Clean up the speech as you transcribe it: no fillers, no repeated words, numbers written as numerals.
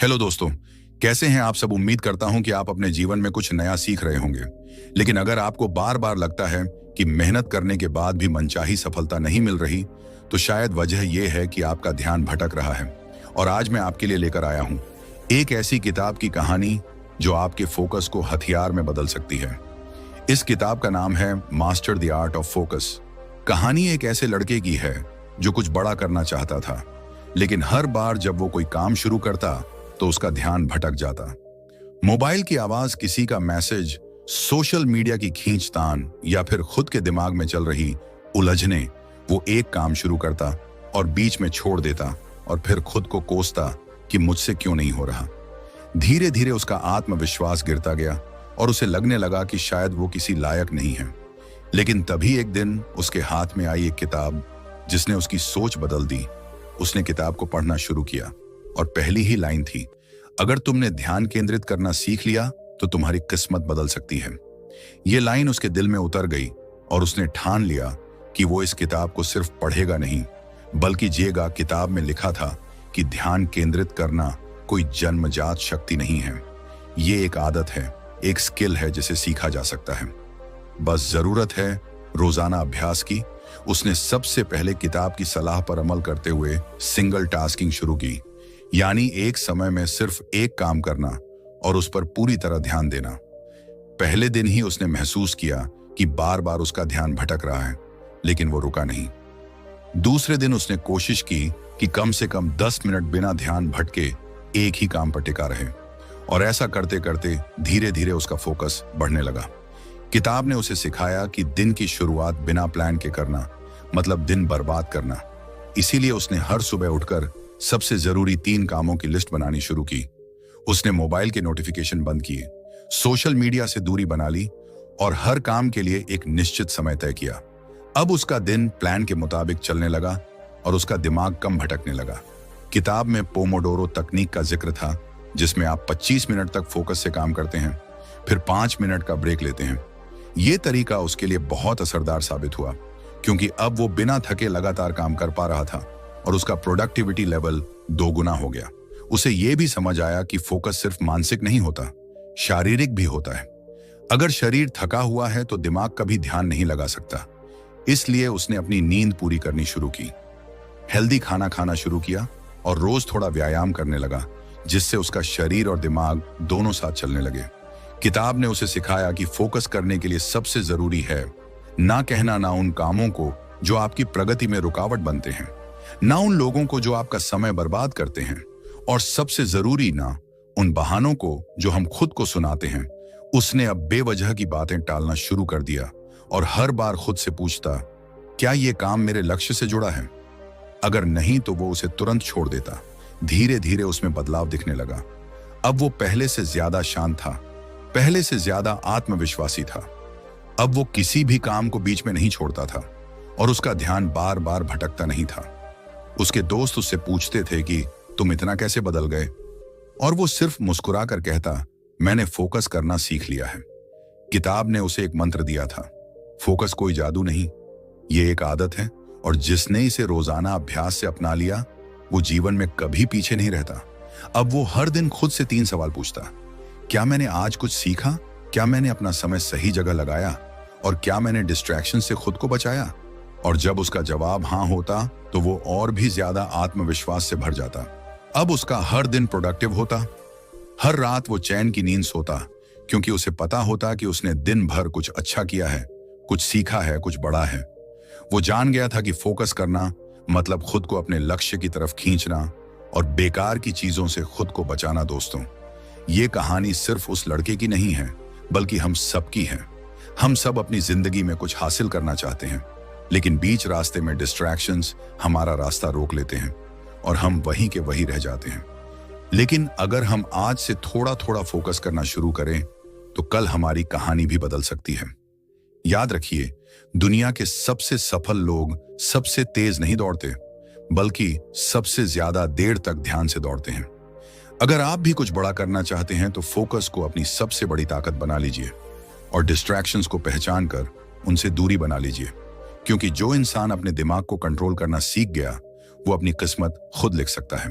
Hello दोस्तों, कैसे हैं आप सब। उम्मीद करता हूं कि आप अपने जीवन में कुछ नया सीख रहे होंगे। लेकिन अगर आपको बार बार लगता है कि मेहनत करने के बाद भी मनचाही सफलता नहीं मिल रही, तो शायद वजह यह है कि आपका ध्यान भटक रहा है। और आज मैं आपके लिए लेकर आया हूं एक ऐसी किताब की कहानी जो आपके फोकस को हथियार में बदल सकती है। इस किताब का नाम है master the art of focus. कहानी एक ऐसे लड़के की है जो कुछ बड़ा करना चाहता था, लेकिन हर बार जब वो कोई काम शुरू करता तो उसका ध्यान भटक जाता। मोबाइल की आवाज, किसी का मैसेज, सोशल मीडिया की खींचतान या फिर खुद के दिमाग में चल रही उलझने, वो एक काम शुरू करता और बीच में छोड़ देता और फिर खुद को कोसता कि मुझसे क्यों नहीं हो रहा। धीरे धीरे उसका आत्मविश्वास गिरता गया और उसे लगने लगा कि शायद वो किसी लायक नहीं है। लेकिन तभी एक दिन उसके हाथ में आई एक किताब जिसने उसकी सोच बदल दी। उसने किताब को पढ़ना शुरू किया और पहली ही लाइन थी, अगर तुमने ध्यान केंद्रित करना सीख लिया तो तुम्हारी किस्मत बदल सकती है। ये लाइन उसके दिल में उतर गई और उसने ठान लिया कि वो इस किताब को सिर्फ पढ़ेगा नहीं, बल्कि जिएगा। किताब में लिखा था कि ध्यान केंद्रित करना कोई जन्मजात शक्ति नहीं है, ये एक आदत है, एक स्किल है जिसे सीखा जा सकता है। बस जरूरत है रोजाना अभ्यास की। उसने सबसे पहले किताब की सलाह पर अमल करते हुए सिंगल टास्किंग शुरू की, यानी एक समय में सिर्फ एक काम करना और उस पर पूरी तरह ध्यान देना। पहले दिन ही उसने महसूस किया कि बार बार उसका ध्यान भटक रहा है, लेकिन वो रुका नहीं। दूसरे दिन उसने कोशिश की कि कम से कम 10 मिनट बिना ध्यान भटके एक ही काम पर टिका रहे, और ऐसा करते करते धीरे धीरे उसका फोकस बढ़ने लगा। किताब ने उसे सिखाया कि दिन की शुरुआत बिना प्लान के करना मतलब दिन बर्बाद करना। इसीलिए उसने हर सुबह उठकर सबसे जरूरी 3 कामों की लिस्ट बनानी शुरू की। उसने मोबाइल के नोटिफिकेशन बंद किए, सोशल मीडिया से दूरी बना ली और हर काम के लिए एक निश्चित समय तय किया। अब उसका दिन प्लान के मुताबिक चलने लगा और उसका दिमाग कम भटकने लगा। किताब में पोमोडोरो तकनीक का जिक्र था, जिसमें आप 25 मिनट तक फोकस से काम करते हैं, फिर 5 मिनट का ब्रेक लेते हैं। ये तरीका उसके लिए बहुत असरदार साबित हुआ, क्योंकि अब वो बिना थके लगातार काम कर पा रहा था और उसका प्रोडक्टिविटी लेवल 2 गुना हो गया। उसे यह भी समझ आया कि फोकस सिर्फ मानसिक नहीं होता, शारीरिक भी होता है। अगर शरीर थका हुआ है तो दिमाग कभी ध्यान नहीं लगा सकता। इसलिए उसने अपनी नींद पूरी करनी शुरू की, हेल्दी खाना खाना शुरू किया और रोज थोड़ा व्यायाम करने लगा, जिससे उसका शरीर और दिमाग दोनों साथ चलने लगे। किताब ने उसे सिखाया कि फोकस करने के लिए सबसे जरूरी है ना कहना ना उन कामों को जो आपकी प्रगति में रुकावट बनते हैं, ना उन लोगों को जो आपका समय बर्बाद करते हैं, और सबसे जरूरी ना उन बहानों को जो हम खुद को सुनाते हैं। उसने अब बेवजह की बातें टालना शुरू कर दिया और हर बार खुद से पूछता, क्या ये काम मेरे लक्ष्य से जुड़ा है? अगर नहीं तो वो उसे तुरंत छोड़ देता। धीरे धीरे उसमें बदलाव दिखने लगा। अब वो पहले से ज्यादा शांत था, पहले से ज्यादा आत्मविश्वासी था। अब वो किसी भी काम को बीच में नहीं छोड़ता था और उसका ध्यान बार बार भटकता नहीं था। उसके दोस्त उससे पूछते थे कि तुम इतना कैसे बदल गए, और वो सिर्फ मुस्कुरा कर कहता, मैंने फोकस करना सीख लिया है। किताब ने उसे एक मंत्र दिया था, फोकस कोई जादू नहीं, ये एक आदत है, और जिसने इसे रोजाना अभ्यास से अपना लिया वो जीवन में कभी पीछे नहीं रहता। अब वो हर दिन खुद से 3 सवाल पूछता, क्या मैंने आज कुछ सीखा, क्या मैंने अपना समय सही जगह लगाया, और क्या मैंने डिस्ट्रैक्शन से खुद को बचाया? और जब उसका जवाब हाँ होता तो वो और भी ज्यादा आत्मविश्वास से भर जाता। अब उसका हर दिन प्रोडक्टिव होता, हर रात वो चैन की नींद सोता, क्योंकि उसे पता होता कि उसने दिन भर कुछ अच्छा किया है, कुछ सीखा है, कुछ बड़ा है। वो जान गया था कि फोकस करना मतलब खुद को अपने लक्ष्य की तरफ खींचना और बेकार की चीजों से खुद को बचाना। दोस्तों, ये कहानी सिर्फ उस लड़के की नहीं है, बल्कि हम सबकी है। हम सब अपनी जिंदगी में कुछ हासिल करना चाहते हैं, लेकिन बीच रास्ते में डिस्ट्रैक्शंस हमारा रास्ता रोक लेते हैं और हम वहीं के वहीं रह जाते हैं। लेकिन अगर हम आज से थोड़ा थोड़ा फोकस करना शुरू करें तो कल हमारी कहानी भी बदल सकती है। याद रखिए, दुनिया के सबसे सफल लोग सबसे तेज नहीं दौड़ते, बल्कि सबसे ज्यादा देर तक ध्यान से दौड़ते हैं। अगर आप भी कुछ बड़ा करना चाहते हैं तो फोकस को अपनी सबसे बड़ी ताकत बना लीजिए और डिस्ट्रैक्शंस को पहचान कर उनसे दूरी बना लीजिए, क्योंकि जो इंसान अपने दिमाग को कंट्रोल करना सीख गया वो अपनी किस्मत खुद लिख सकता है।